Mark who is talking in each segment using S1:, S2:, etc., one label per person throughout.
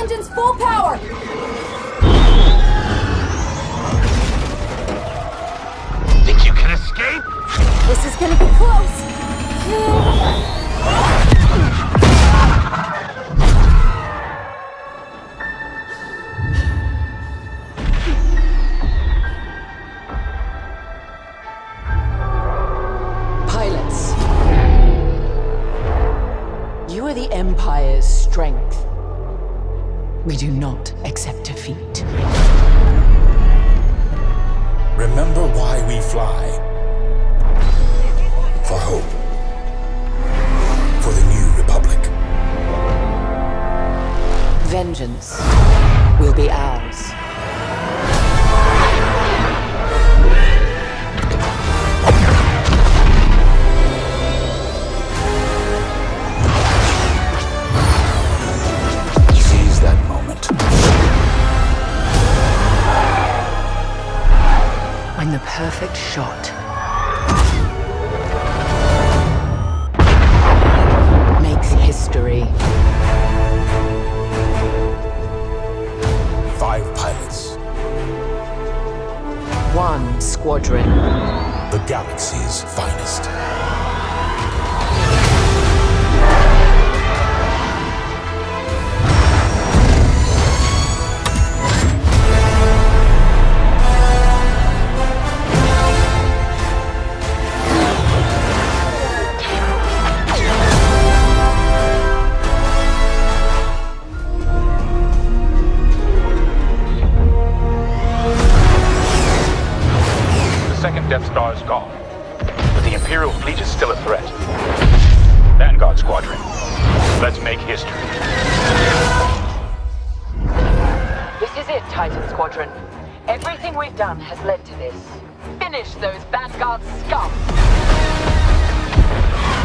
S1: engines full power!
S2: Think you can escape?
S1: This is gonna be close!
S3: Pilots. You are the Empire's strength. We do not accept defeat.
S4: Remember why we fly. For hope. For the new Republic.
S3: Vengeance will be ours.
S4: Seize that moment.
S3: When the perfect shot makes history.
S4: 5 pilots.
S3: 1 squadron.
S4: The galaxy's finest.
S2: Second Death Star is gone, but the Imperial fleet is still a threat. Vanguard Squadron, let's make history.
S3: This is it, Titan Squadron. Everything we've done has led to this. Finish those Vanguard scum!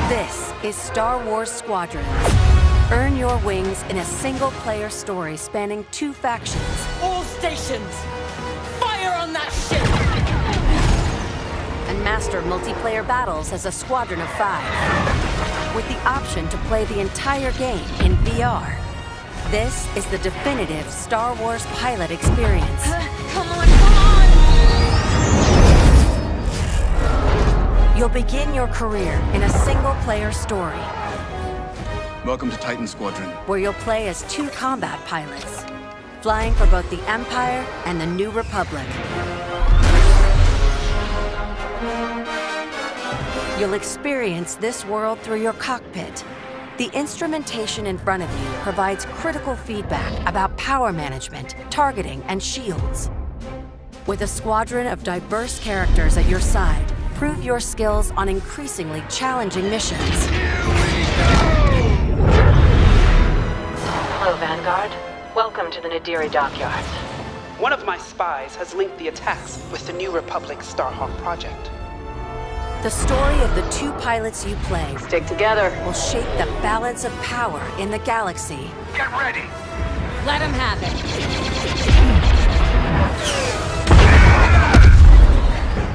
S1: This is Star Wars Squadrons. Earn your wings in a single-player story spanning 2 factions.
S3: All stations! Fire on that ship!
S1: And master multiplayer battles as a squadron of 5. With the option to play the entire game in VR. This is the definitive Star Wars pilot experience.
S3: Come on, come on!
S1: You'll begin your career in a single-player story,
S5: Welcome to Titan Squadron.
S1: where you'll play as 2 combat pilots, flying for both the Empire and the New Republic. You'll experience this world through your cockpit. The instrumentation in front of you provides critical feedback about power management, targeting, and shields. With a squadron of diverse characters at your side, prove your skills on increasingly challenging missions.
S3: Hello, Vanguard. Welcome to the Nadiri dockyard.
S6: One of my spies has linked the attacks with the New Republic Starhawk project.
S1: The story of the 2 pilots you play
S3: Stick together.
S1: will shape the balance of power in the galaxy.
S2: Get ready!
S1: Let him have it.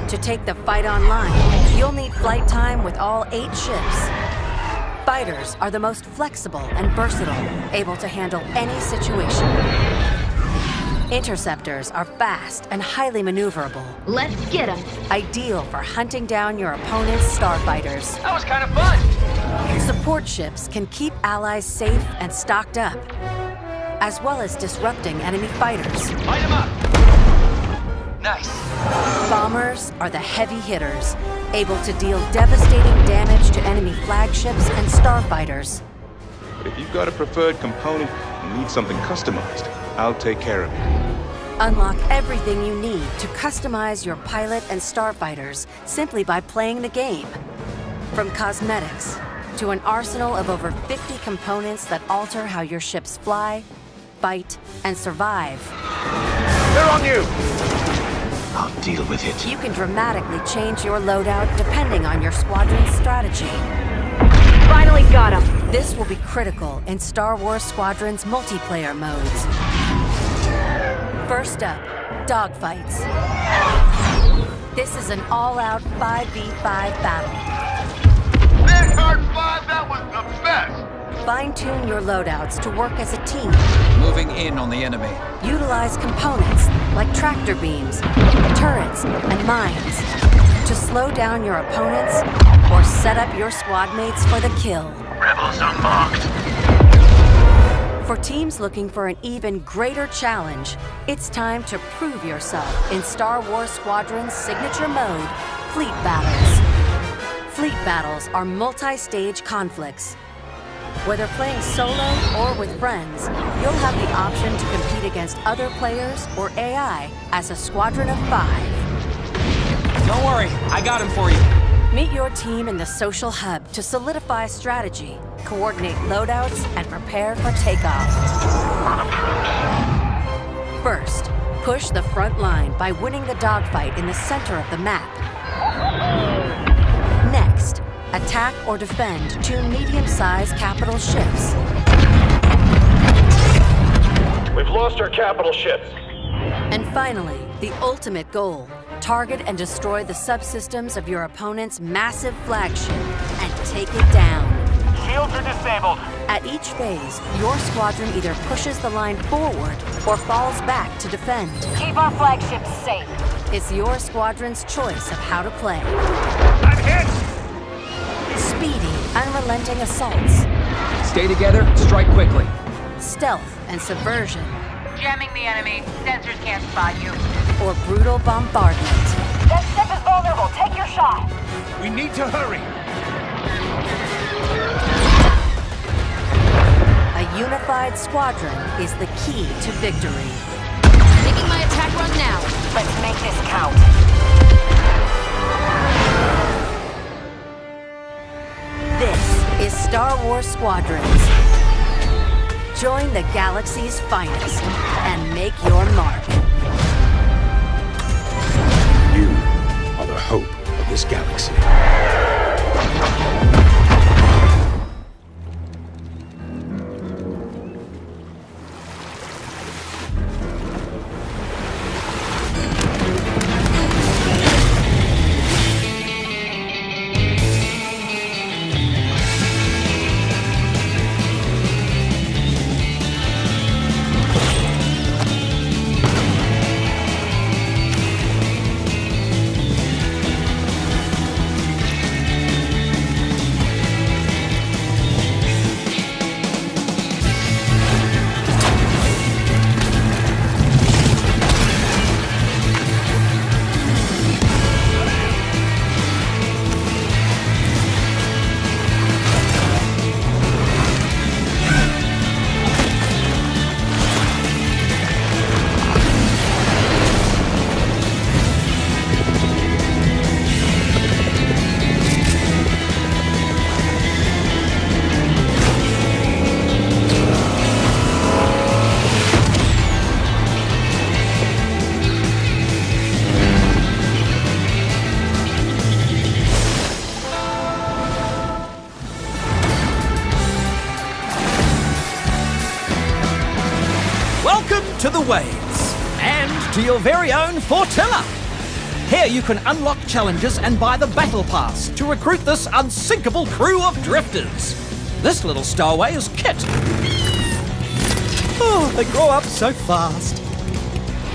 S1: To take the fight online, you'll need flight time with all 8 ships. Fighters are the most flexible and versatile, able to handle any situation. Interceptors are fast and highly maneuverable,
S7: Let's get him.
S1: ideal for hunting down your opponent's starfighters.
S2: That was kind of fun!
S1: Support ships can keep allies safe and stocked up, as well as disrupting enemy fighters.
S2: Light him up! Nice.
S1: Bombers are the heavy hitters, able to deal devastating damage to enemy flagships and starfighters.
S5: But if you've got a preferred component and need something customized, I'll take care of it.
S1: Unlock everything you need to customize your pilot and starfighters simply by playing the game. From cosmetics to an arsenal of over 50 components that alter how your ships fly, fight, and survive.
S2: They're on you! I'll deal with it.
S1: You can dramatically change your loadout depending on your squadron's strategy.
S7: Finally got him.
S1: This will be critical in Star Wars Squadron's multiplayer modes. First up, dogfights. This is an all-out 5v5 battle.
S2: Vanguard 5, that was the best!
S1: Fine-tune your loadouts to work as a team.
S8: Moving in on the enemy.
S1: Utilize components like tractor beams, turrets, and mines to slow down your opponents or set up your squad mates for the kill.
S2: Rebels unmarked.
S1: For teams looking for an even greater challenge, it's time to prove yourself in Star Wars Squadron's signature mode, Fleet Battles. Fleet Battles are multi-stage conflicts. Whether playing solo or with friends, you'll have the option to compete against other players or AI as a squadron of 5.
S8: Don't worry, I got him for you.
S1: Meet your team in the social hub to solidify strategy, coordinate loadouts, and prepare for takeoff. First, push the front line by winning the dogfight in the center of the map. Next, attack or defend 2 medium-sized capital ships.
S2: We've lost our capital ships.
S1: And finally, the ultimate goal. Target and destroy the subsystems of your opponent's massive flagship and take it down.
S2: Shields are disabled.
S1: At each phase, your squadron either pushes the line forward or falls back to defend.
S7: Keep our flagships safe.
S1: It's your squadron's choice of how to play.
S2: I'm hit!
S1: Speedy, unrelenting assaults,
S8: Stay together, strike quickly.
S1: stealth and subversion,
S3: Jamming the enemy. Sensors can't spot you.
S1: or brutal bombardment.
S7: That ship is vulnerable. Take your shot.
S2: We need to hurry.
S1: A unified squadron is the key to victory.
S7: Making my attack run now.
S3: Let's make this count.
S1: This is Star Wars Squadrons. Join the galaxy's finest and make your mark.
S4: You are the hope of this galaxy.
S9: To the waves, and to your very own Fortilla. Here you can unlock challenges and buy the Battle Pass to recruit this unsinkable crew of drifters. This little stowaway is Kit. Oh, they grow up so fast.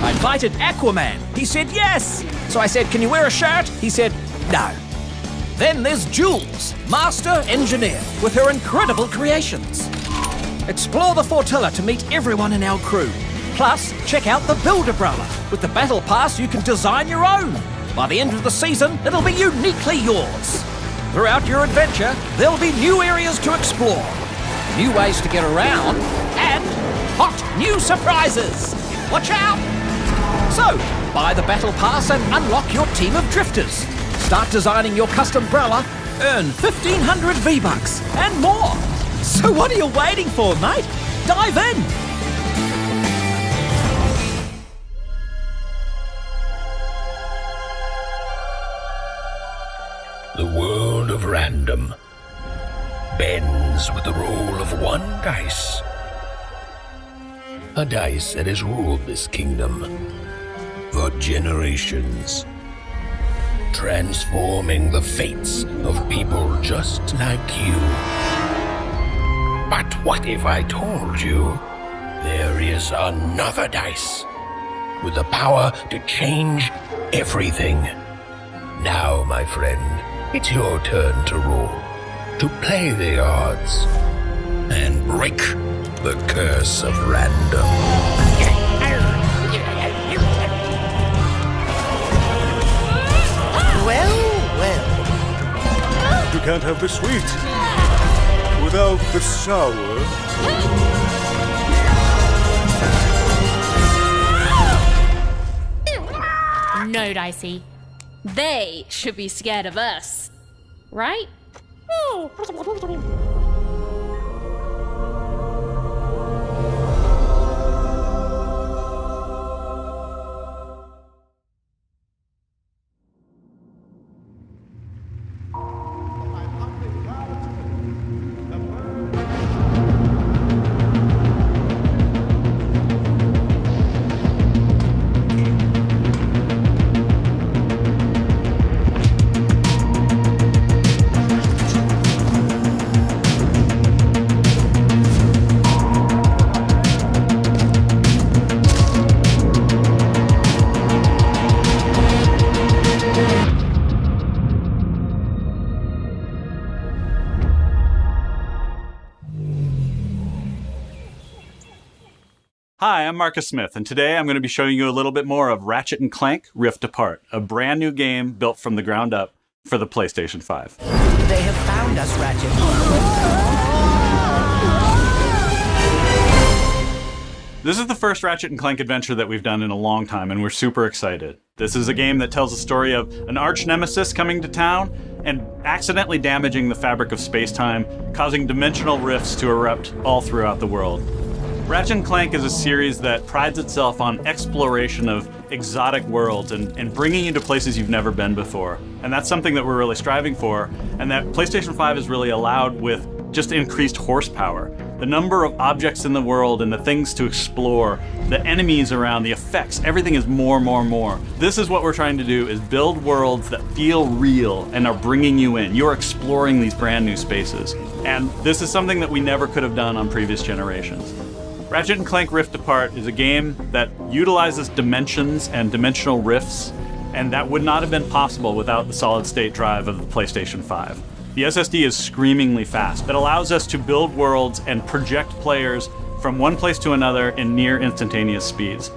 S9: I invited Aquaman. He said yes. So I said, can you wear a shirt? He said, no. Then there's Jules, master engineer, with her incredible creations. Explore the Fortilla to meet everyone in our crew. Plus, check out the Build Umbrella. With the Battle Pass, you can design your own. By the end of the season, it'll be uniquely yours. Throughout your adventure, there'll be new areas to explore, new ways to get around, and hot new surprises. Watch out! So, buy the Battle Pass and unlock your team of drifters. Start designing your custom umbrella, earn 1,500 V-Bucks, and more. So what are you waiting for, mate? Dive in!
S4: The world of random bends with the roll of one dice. A dice that has ruled this kingdom for generations, transforming the fates of people just like you. But what if I told you there is another dice with the power to change everything? Now, my friend, it's your turn to roll, to play the odds, and break the curse of random.
S10: Well. You can't have the sweet without the sour.
S11: No, Dicey. They should be scared of us. Right?
S12: Hi, I'm Marcus Smith, and today I'm going to be showing you a little bit more of Ratchet & Clank Rift Apart, a brand new game built from the ground up for the PlayStation 5.
S9: They have found us, Ratchet.
S12: This is the first Ratchet & Clank adventure that we've done in a long time, and we're super excited. This is a game that tells the story of an arch-nemesis coming to town and accidentally damaging the fabric of space-time, causing dimensional rifts to erupt all throughout the world. Ratchet & Clank is a series that prides itself on exploration of exotic worlds and bringing you to places you've never been before. And that's something that we're really striving for, and that PlayStation 5 has really allowed with just increased horsepower. The number of objects in the world and the things to explore, the enemies around, the effects, everything is more. This is what we're trying to do, is build worlds that feel real and are bringing you in. You're exploring these brand new spaces. And this is something that we never could have done on previous generations. Ratchet & Clank Rift Apart is a game that utilizes dimensions and dimensional rifts, and that would not have been possible without the solid-state drive of the PlayStation 5. The SSD is screamingly fast. It allows us to build worlds and project players from one place to another in near instantaneous speeds.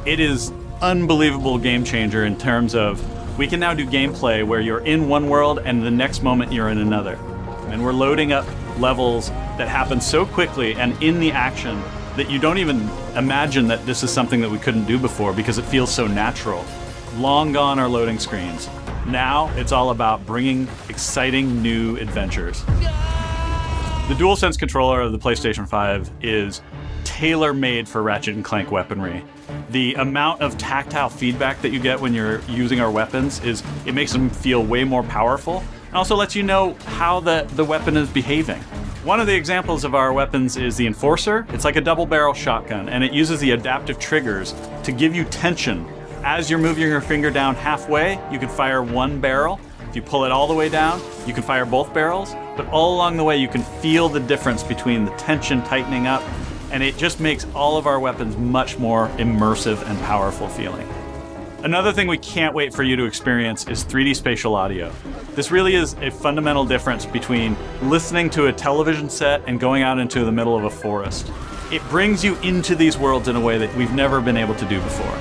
S12: It is unbelievable game changer in terms of we can now do gameplay where you're in one world and the next moment you're in another. And we're loading up levels that happen so quickly and in the action that you don't even imagine that this is something that we couldn't do before because it feels so natural. Long gone are loading screens. Now it's all about bringing exciting new adventures. The DualSense controller of the PlayStation 5 is tailor-made for Ratchet & Clank weaponry. The amount of tactile feedback that you get when you're using our weapons it makes them feel way more powerful, and also lets you know how the weapon is behaving. One of the examples of our weapons is the Enforcer. It's like a double-barrel shotgun, and it uses the adaptive triggers to give you tension. As you're moving your finger down halfway, you can fire one barrel. If you pull it all the way down, you can fire both barrels. But all along the way, you can feel the difference between the tension tightening up, and it just makes all of our weapons much more immersive and powerful feeling. Another thing we can't wait for you to experience is 3D spatial audio. This really is a fundamental difference between listening to a television set and going out into the middle of a forest. It brings you into these worlds in a way that we've never been able to do before.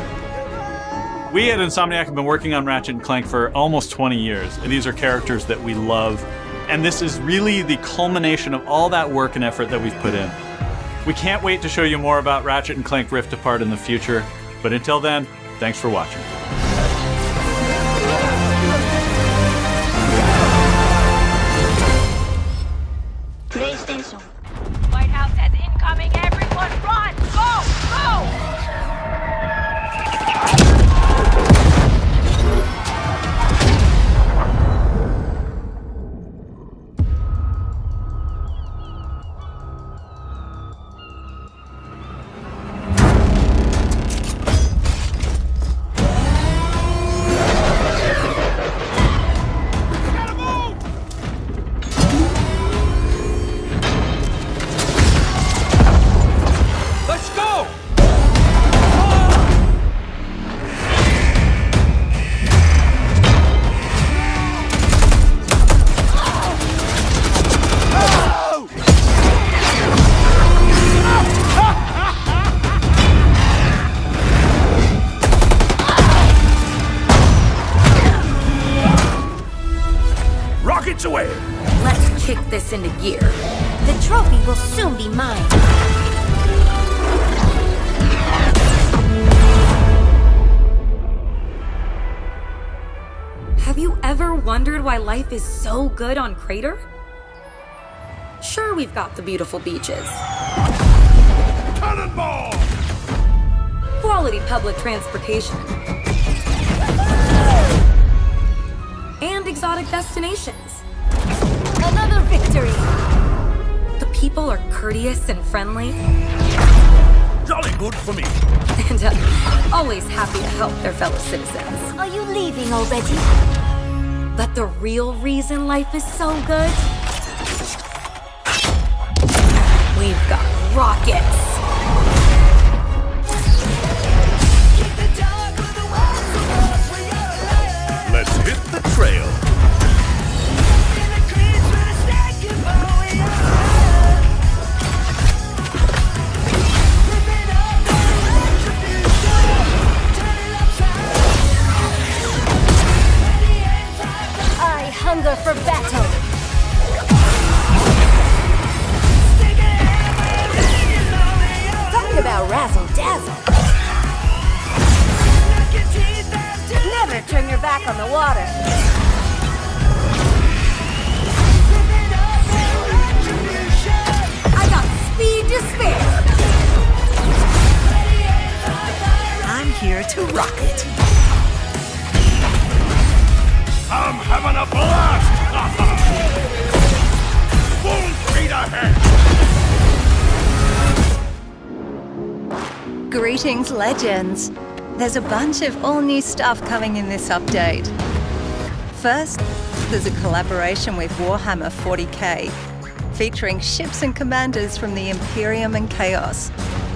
S12: We at Insomniac have been working on Ratchet & Clank for almost 20 years. These are characters that we love, and this is really the culmination of all that work and effort that we've put in. We can't wait to show you more about Ratchet & Clank Rift Apart in the future, but until then, thanks for watching.
S7: PlayStation. White House has incoming. Everyone run! Go!
S4: minutes away.
S1: Let's kick this into gear.
S7: The trophy will soon be mine.
S1: Have you ever wondered why life is so good on Crater? Sure, we've got the beautiful beaches,
S4: Cannonball!
S1: quality public transportation, and exotic destinations.
S7: Another victory!
S1: The people are courteous and friendly,
S4: Jolly good for me.
S1: and always happy to help their fellow citizens.
S7: Are you leaving already?
S1: But the real reason life is so good? We've got rockets.
S4: Let's hit the trail.
S7: I hunger for battle. Talk about razzle dazzle. Never turn your back on the water.
S1: I got speed to spare.
S7: I'm here to rock it.
S4: I'm having a blast! Full speed ahead!
S13: Greetings, legends. There's a bunch of all new stuff coming in this update. First, there's a collaboration with Warhammer 40k, featuring ships and commanders from the Imperium and Chaos.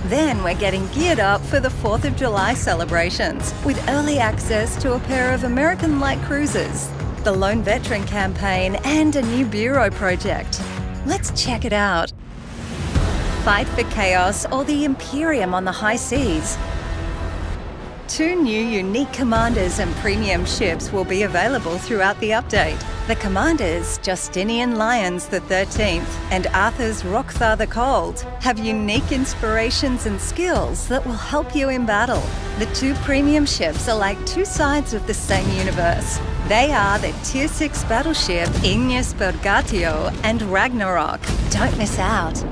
S13: Then we're getting geared up for the 4th of July celebrations, with early access to a pair of American light cruisers, the Lone Veteran campaign, and a new Bureau project. Let's check it out. Fight for Chaos or the Imperium on the high seas. 2 new unique commanders and premium ships will be available throughout the update. The commanders, Justinian Lyons the 13th and Arthur's Rokthar the Cold, have unique inspirations and skills that will help you in battle. The 2 premium ships are like 2 sides of the same universe. They are the Tier 6 battleship Ignis Purgatio and Ragnarok. Don't miss out.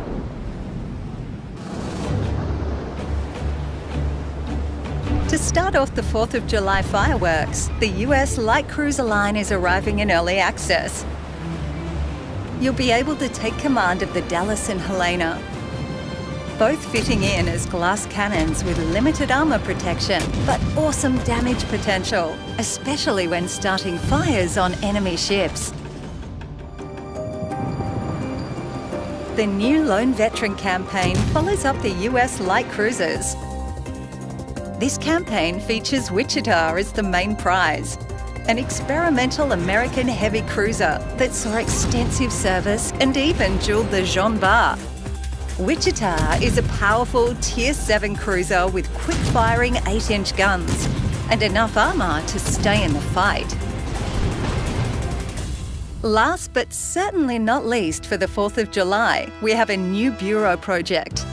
S13: To start off the 4th of July fireworks, the US Light Cruiser line is arriving in early access. You'll be able to take command of the Dallas and Helena, both fitting in as glass cannons with limited armor protection, but awesome damage potential, especially when starting fires on enemy ships. The new Lone Veteran campaign follows up the US Light Cruisers. This campaign features Wichita as the main prize, an experimental American heavy cruiser that saw extensive service and even jeweled the Jean Bart. Wichita is a powerful Tier 7 cruiser with quick-firing 8-inch guns and enough armour to stay in the fight. Last but certainly not least for the 4th of July, we have a new Bureau project.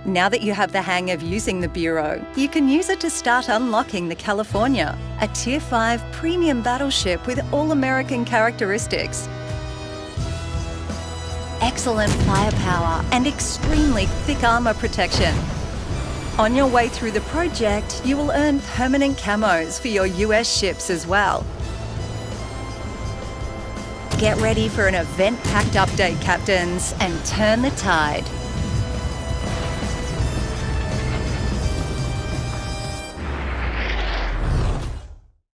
S13: Now that you have the hang of using the Bureau, you can use it to start unlocking the California, a Tier 5 premium battleship with all-American characteristics. Excellent firepower and extremely thick armour protection. On your way through the project, you will earn permanent camos for your US ships as well. Get ready for an event-packed update, Captains, and turn the tide.